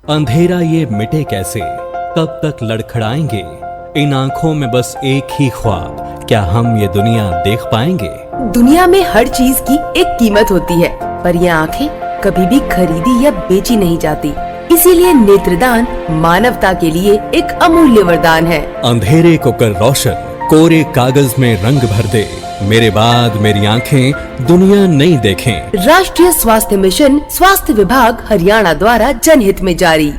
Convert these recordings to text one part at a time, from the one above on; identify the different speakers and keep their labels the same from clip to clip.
Speaker 1: अंधेरा ये मिटे कैसे, कब तक लड़खड़ाएंगे। इन आंखों में बस एक ही ख्वाब, क्या हम ये दुनिया देख पाएंगे।
Speaker 2: दुनिया में हर चीज की एक कीमत होती है, पर ये आंखें कभी भी खरीदी या बेची नहीं जाती। इसीलिए नेत्रदान मानवता के लिए एक अमूल्य वरदान है।
Speaker 1: अंधेरे को कर रोशन, कोरे कागज में रंग भर दे। मेरे बाद मेरी आंखें दुनिया नहीं देखें।
Speaker 2: राष्ट्रीय स्वास्थ्य मिशन, स्वास्थ्य विभाग, हरियाणा द्वारा जनहित में जारी।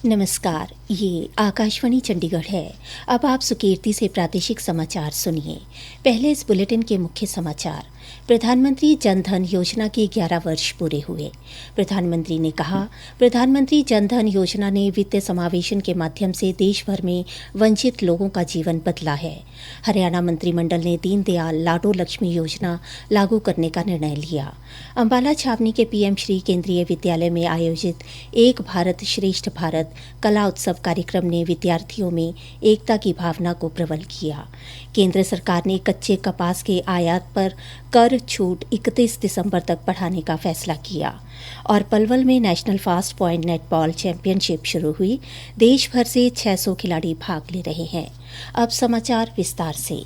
Speaker 3: नमस्कार, ये आकाशवाणी चंडीगढ़ है। अब आप सुकीर्ति से प्रादेशिक समाचार सुनिए। पहले इस बुलेटिन के मुख्य समाचार। प्रधानमंत्री जन धन योजना के 11 वर्ष पूरे हुए। प्रधानमंत्री ने कहा, प्रधानमंत्री जन धन योजना ने वित्तीय समावेशन के माध्यम से देश भर में वंचित लोगों का जीवन बदला है। हरियाणा मंत्रिमंडल ने दीनदयाल लाडो लक्ष्मी योजना लागू करने का निर्णय लिया। अंबाला छावनी के पीएम श्री केंद्रीय विद्यालय में आयोजित एक भारत श्रेष्ठ भारत कला उत्सव कार्यक्रम ने विद्यार्थियों में एकता की भावना को प्रबल किया। केंद्र सरकार ने कच्चे कपास के आयात पर कर छूट 31 दिसंबर तक बढ़ाने का फैसला किया। और पलवल में national fast point netball championship शुरू हुई। देश भर से 600 खिलाड़ी भाग ले रहे हैं। अब समाचार विस्तार से।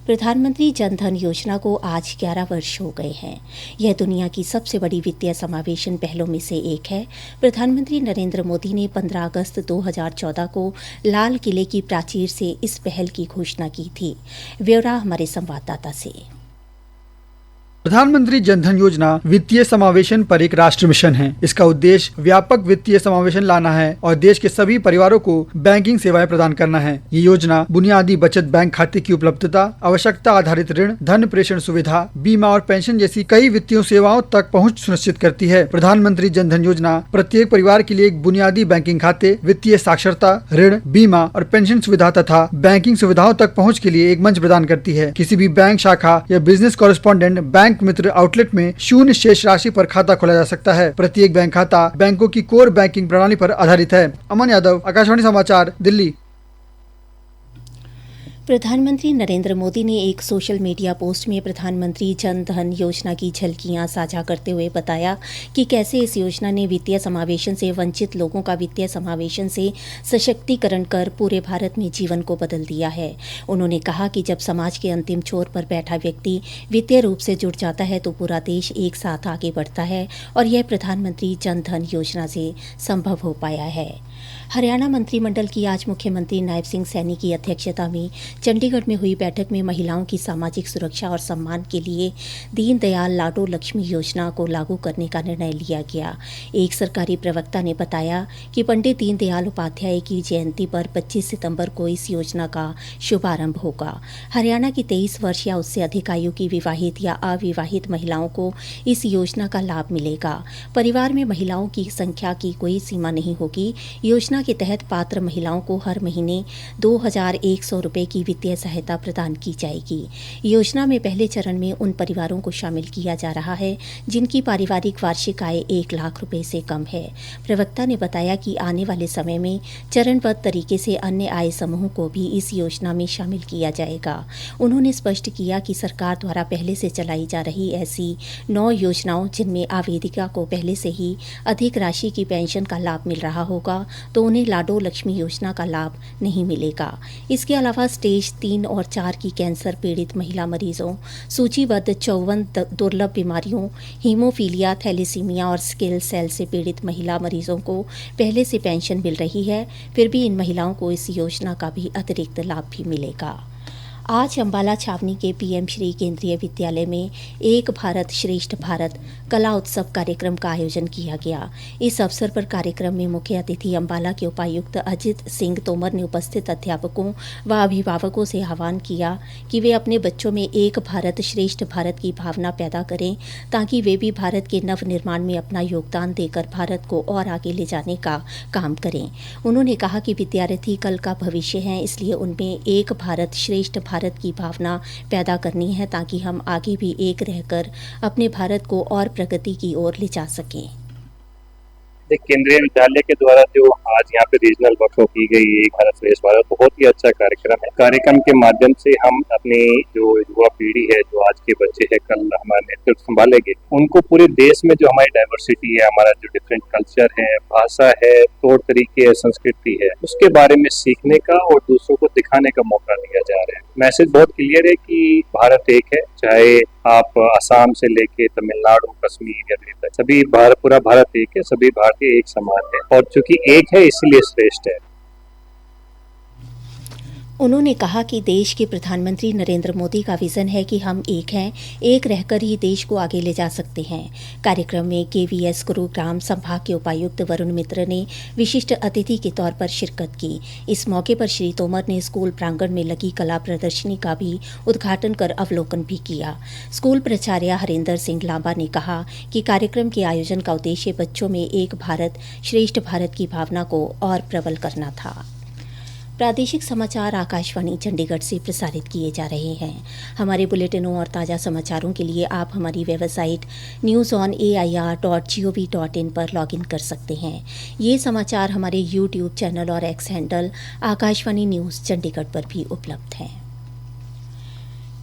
Speaker 3: प्रधानमंत्री जन धन योजना को आज 11 वर्ष हो गए हैं। यह दुनिया की सबसे बड़ी वित्तीय समावेशन पहलों में से एक है। प्रधानमंत्री नरेंद्र मोदी ने 15 अगस्त 2014 को लाल किले की प्राचीर से इस पहल की घोषणा की थी। ब्यौरा हमारे संवाददाता से।
Speaker 4: प्रधानमंत्री जन धन योजना वित्तीय समावेशन पर एक राष्ट्रीय मिशन है। इसका उद्देश्य व्यापक वित्तीय समावेशन लाना है और देश के सभी परिवारों को बैंकिंग सेवाएं प्रदान करना है। ये योजना बुनियादी बचत बैंक खाते की उपलब्धता, आवश्यकता आधारित ऋण, धन प्रेषण सुविधा, बीमा और पेंशन जैसी कई वित्तीय सेवाओं तक पहुंच सुनिश्चित करती है। प्रधानमंत्री जन धन योजना प्रत्येक परिवार के लिए एक बुनियादी बैंकिंग खाते, वित्तीय साक्षरता, ऋण, बीमा और पेंशन सुविधा तथा बैंकिंग सुविधाओं तक पहुँच के लिए एक मंच प्रदान करती है। किसी भी बैंक शाखा या बिजनेस कॉरेस्पॉन्डेंट बैंक मित्र आउटलेट में शून्य शेष राशि पर खाता खोला जा सकता है। प्रत्येक बैंक खाता बैंकों की कोर बैंकिंग प्रणाली पर आधारित है। अमन यादव, आकाशवाणी समाचार, दिल्ली।
Speaker 3: प्रधानमंत्री नरेंद्र मोदी ने एक सोशल मीडिया पोस्ट में प्रधानमंत्री जन धन योजना की झलकियां साझा करते हुए बताया कि कैसे इस योजना ने वित्तीय समावेशन से वंचित लोगों का वित्तीय समावेशन से सशक्तिकरण कर पूरे भारत में जीवन को बदल दिया है। उन्होंने कहा कि जब समाज के अंतिम छोर पर बैठा व्यक्ति वित्तीय रूप से जुड़ जाता है तो पूरा देश एक साथ आगे बढ़ता है और यह प्रधानमंत्री जन धन योजना से संभव हो पाया है। हरियाणा मंत्रिमंडल की आज मुख्यमंत्री नायब सिंह सैनी की अध्यक्षता में चंडीगढ़ में हुई बैठक में महिलाओं की सामाजिक सुरक्षा और सम्मान के लिए दीनदयाल लाडो लक्ष्मी योजना को लागू करने का निर्णय लिया गया। एक सरकारी प्रवक्ता ने बताया कि पंडित दीनदयाल उपाध्याय की जयंती पर 25 सितंबर को इस योजना का शुभारंभ होगा। हरियाणा की 23 वर्ष या उससे अधिक आयु की विवाहित या अविवाहित महिलाओं को इस योजना का लाभ मिलेगा। परिवार में महिलाओं की संख्या की कोई सीमा नहीं होगी। योजना के तहत पात्र महिलाओं को हर महीने 2100 रुपये की वित्तीय सहायता प्रदान की जाएगी। योजना में पहले चरण में उन परिवारों को शामिल किया जा रहा है जिनकी पारिवारिक वार्षिक आय 1 लाख रुपए से कम है। प्रवक्ता ने बताया कि आने वाले समय में चरणबद्ध तरीके से अन्य आय समूहों को भी इस योजना में शामिल किया जाएगा। उन्होंने स्पष्ट किया कि सरकार द्वारा पहले से चलाई जा रही ऐसी 9 योजनाओं जिनमें आवेदिका को पहले से ही अधिक राशि की पेंशन का लाभ मिल रहा होगा तो उन्हें लाडो लक्ष्मी योजना का लाभ नहीं मिलेगा। इसके अलावा स्टेज 3 और 4 की कैंसर पीड़ित महिला मरीजों, सूचीबद्ध 54 दुर्लभ बीमारियों, हीमोफीलिया, थैलेसीमिया और सिकल सेल से पीड़ित महिला मरीजों को पहले से पेंशन मिल रही है। फिर भी इन महिलाओं को इस योजना का भी अतिरिक्त लाभ भी मिलेगा। आज अंबाला छावनी के पीएम श्री केंद्रीय विद्यालय में एक भारत श्रेष्ठ भारत कला उत्सव कार्यक्रम का आयोजन किया गया। इस अवसर पर कार्यक्रम में मुख्य अतिथि अंबाला के उपायुक्त अजित सिंह तोमर ने उपस्थित अध्यापकों व अभिभावकों से आह्वान किया कि वे अपने बच्चों में एक भारत श्रेष्ठ भारत की भावना पैदा करें ताकि वे भी भारत के नव निर्माण में अपना योगदान देकर भारत को और आगे ले जाने का काम करें। उन्होंने कहा कि विद्यार्थी कल का भविष्य हैं, इसलिए उनमें एक भारत श्रेष्ठ भारत की भावना पैदा करनी है ताकि हम आगे भी एक रहकर अपने भारत को और प्रगति की ओर ले जा सकें।
Speaker 5: केंद्रीय विद्यालय के द्वारा जो आज यहाँ पे रीजनल वर्कशॉप की गई है भारत श्रेष्ठ भारत, बहुत ही अच्छा कार्यक्रम है। कार्यक्रम के माध्यम से हम अपनी जो युवा पीढ़ी है, जो आज के बच्चे हैं, कल हमारा नेतृत्व संभालेंगे, उनको पूरे देश में जो हमारी डाइवर्सिटी है, हमारा जो डिफरेंट कल्चर है, भाषा है, तौर तरीके है, संस्कृति है, उसके बारे में सीखने का और दूसरों को दिखाने का मौका दिया जा रहा है। मैसेज बहुत क्लियर है कि भारत एक है, चाहे आप असम से लेके तमिलनाडु, कश्मीर या दिल्ली तक, सभी पूरा भारत एक है, सभी भारतीय एक समान है और चूंकि एक है इसलिए श्रेष्ठ है।
Speaker 3: उन्होंने कहा कि देश के प्रधानमंत्री नरेंद्र मोदी का विजन है कि हम एक हैं, एक रहकर ही देश को आगे ले जा सकते हैं। कार्यक्रम में केवीएस गुरुग्राम संभाग के उपायुक्त वरुण मित्र ने विशिष्ट अतिथि के तौर पर शिरकत की। इस मौके पर श्री तोमर ने स्कूल प्रांगण में लगी कला प्रदर्शनी का भी उद्घाटन कर अवलोकन भी किया। स्कूल प्राचार्य हरिंदर सिंह लांबा ने कहा कि कार्यक्रम के आयोजन का उद्देश्य बच्चों में एक भारत श्रेष्ठ भारत की भावना को और प्रबल करना था। प्रादेशिक समाचार आकाशवाणी चंडीगढ़ से प्रसारित किए जा रहे हैं। हमारे बुलेटिनों और ताज़ा समाचारों के लिए आप हमारी वेबसाइट newsonair.gov.in पर लॉगिन कर सकते हैं। ये समाचार हमारे यूट्यूब चैनल और x handle Akashvani news Chandigarh पर भी उपलब्ध हैं।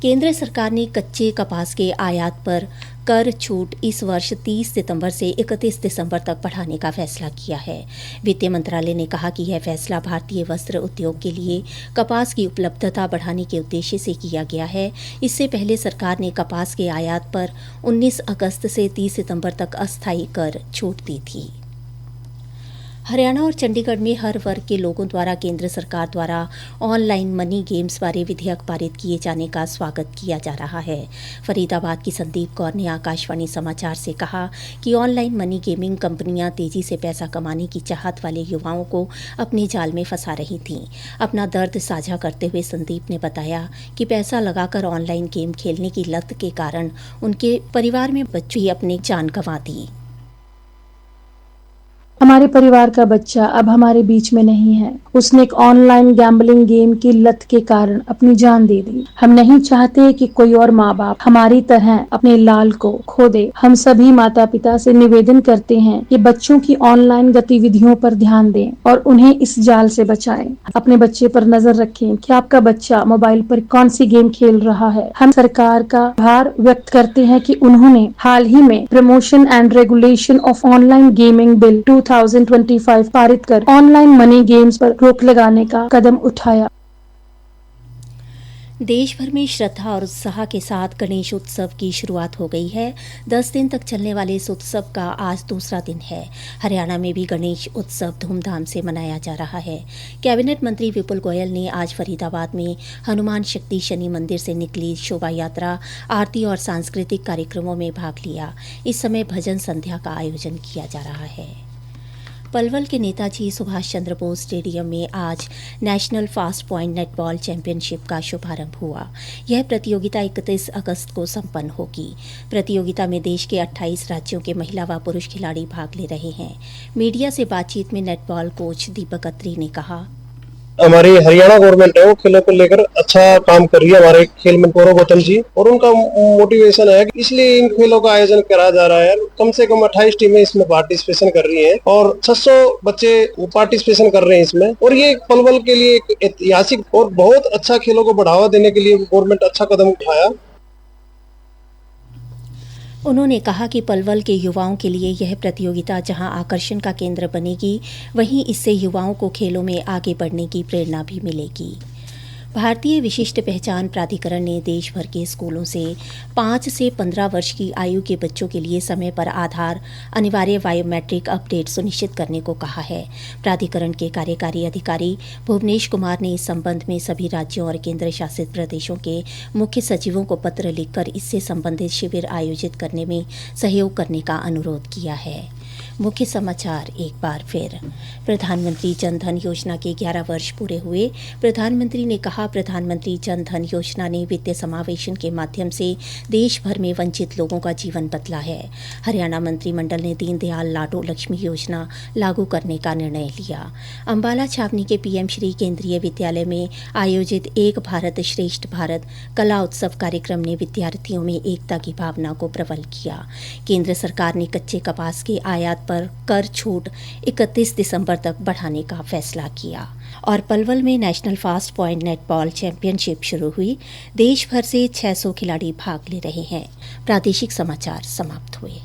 Speaker 3: केंद्र सरकार ने कच्चे कपास के आयात पर कर छूट इस वर्ष 30 सितंबर से 31 दिसंबर तक बढ़ाने का फैसला किया है। वित्त मंत्रालय ने कहा कि यह फैसला भारतीय वस्त्र उद्योग के लिए कपास की उपलब्धता बढ़ाने के उद्देश्य से किया गया है। इससे पहले सरकार ने कपास के आयात पर 19 अगस्त से 30 सितंबर तक अस्थायी कर छूट दी थी। हरियाणा और चंडीगढ़ में हर वर्ग के लोगों द्वारा केंद्र सरकार द्वारा ऑनलाइन मनी गेम्स बारे विधेयक पारित किए जाने का स्वागत किया जा रहा है। फरीदाबाद की संदीप कौर ने आकाशवाणी समाचार से कहा कि ऑनलाइन मनी गेमिंग कंपनियां तेजी से पैसा कमाने की चाहत वाले युवाओं को अपने जाल में फंसा रही थीं। अपना दर्द साझा करते हुए संदीप ने बताया कि पैसा लगाकर ऑनलाइन गेम खेलने की लत के कारण उनके परिवार में बच्चे ही अपनी जान गंवा दी।
Speaker 6: हमारे परिवार का बच्चा अब हमारे बीच में नहीं है। उसने एक ऑनलाइन गैम्बलिंग गेम की लत के कारण अपनी जान दे दी। हम नहीं चाहते कि कोई और माँ बाप हमारी तरह अपने लाल को खो दे। हम सभी माता पिता से निवेदन करते हैं कि बच्चों की ऑनलाइन गतिविधियों पर ध्यान दें और उन्हें इस जाल से बचाएं। अपने बच्चे पर नजर रखें कि आपका बच्चा मोबाइल पर कौन सी गेम खेल रहा है। हम सरकार का आभार व्यक्त करते हैं कि उन्होंने हाल ही में promotion and regulation of online gaming bill 2025 पारित कर ऑनलाइन मनी गेम्स पर रोक लगाने का कदम उठाया।
Speaker 3: देश भर में श्रद्धा और उत्साह के साथ गणेश उत्सव की शुरुआत हो गई है। 10 दिन तक चलने वाले इस उत्सव का आज दूसरा दिन है। हरियाणा में भी गणेश उत्सव धूमधाम से मनाया जा रहा है। कैबिनेट मंत्री विपुल गोयल ने आज फरीदाबाद में हनुमान शक्ति शनि मंदिर से निकली शोभा यात्रा, आरती और सांस्कृतिक कार्यक्रमों में भाग लिया। इस समय भजन संध्या का आयोजन किया जा रहा है। पलवल के नेताजी सुभाष चंद्र बोस स्टेडियम में आज national fast point netball championship का शुभारंभ हुआ। यह प्रतियोगिता 31 अगस्त को संपन्न होगी। प्रतियोगिता में देश के 28 राज्यों के महिला व पुरुष खिलाड़ी भाग ले रहे हैं। मीडिया से बातचीत में नेटबॉल कोच दीपक अत्री ने कहा,
Speaker 7: हमारी हरियाणा गवर्नमेंट है वो खेलों को लेकर अच्छा काम कर रही है। हमारे खेल मंत्री गौरव गौतम जी और उनका मोटिवेशन है, इसलिए इन खेलों का आयोजन करा जा रहा है। कम से कम 28 टीमें इसमें पार्टिसिपेशन कर रही हैं और 600 बच्चे पार्टिसिपेशन कर रहे हैं इसमें। और ये पलवल के लिए एक ऐतिहासिक और बहुत अच्छा खेलों को बढ़ावा देने के लिए गवर्नमेंट अच्छा कदम उठाया।
Speaker 3: उन्होंने कहा कि पलवल के युवाओं के लिए यह प्रतियोगिता जहां आकर्षण का केंद्र बनेगी, वहीं इससे युवाओं को खेलों में आगे बढ़ने की प्रेरणा भी मिलेगी। भारतीय विशिष्ट पहचान प्राधिकरण ने देश भर के स्कूलों से 5 से 15 वर्ष की आयु के बच्चों के लिए समय पर आधार अनिवार्य बायोमेट्रिक अपडेट सुनिश्चित करने को कहा है। प्राधिकरण के कार्यकारी अधिकारी भुवनेश कुमार ने इस संबंध में सभी राज्यों और केंद्र शासित प्रदेशों के मुख्य सचिवों को पत्र लिखकर इससे संबंधित शिविर आयोजित करने में सहयोग करने का अनुरोध किया है। मुख्य समाचार एक बार फिर। प्रधानमंत्री जन धन योजना के 11 वर्ष पूरे हुए। प्रधानमंत्री ने कहा, प्रधानमंत्री जन धन योजना ने वित्तीय समावेशन के माध्यम से देश भर में वंचित लोगों का जीवन बदला है। हरियाणा मंत्रिमंडल ने दीनदयाल लाडो लक्ष्मी योजना लागू करने का निर्णय लिया। अंबाला छावनी के पीएम श्री केंद्रीय विद्यालय में आयोजित एक भारत श्रेष्ठ भारत कला उत्सव कार्यक्रम ने विद्यार्थियों में एकता की भावना को प्रबल किया। केंद्र सरकार ने कच्चे कपास के आयात पर कर छूट 31 दिसंबर तक बढ़ाने का फैसला किया। और पलवल में national fast point netball championship शुरू हुई। देश भर से 600 खिलाड़ी भाग ले रहे हैं। प्रादेशिक समाचार समाप्त हुए।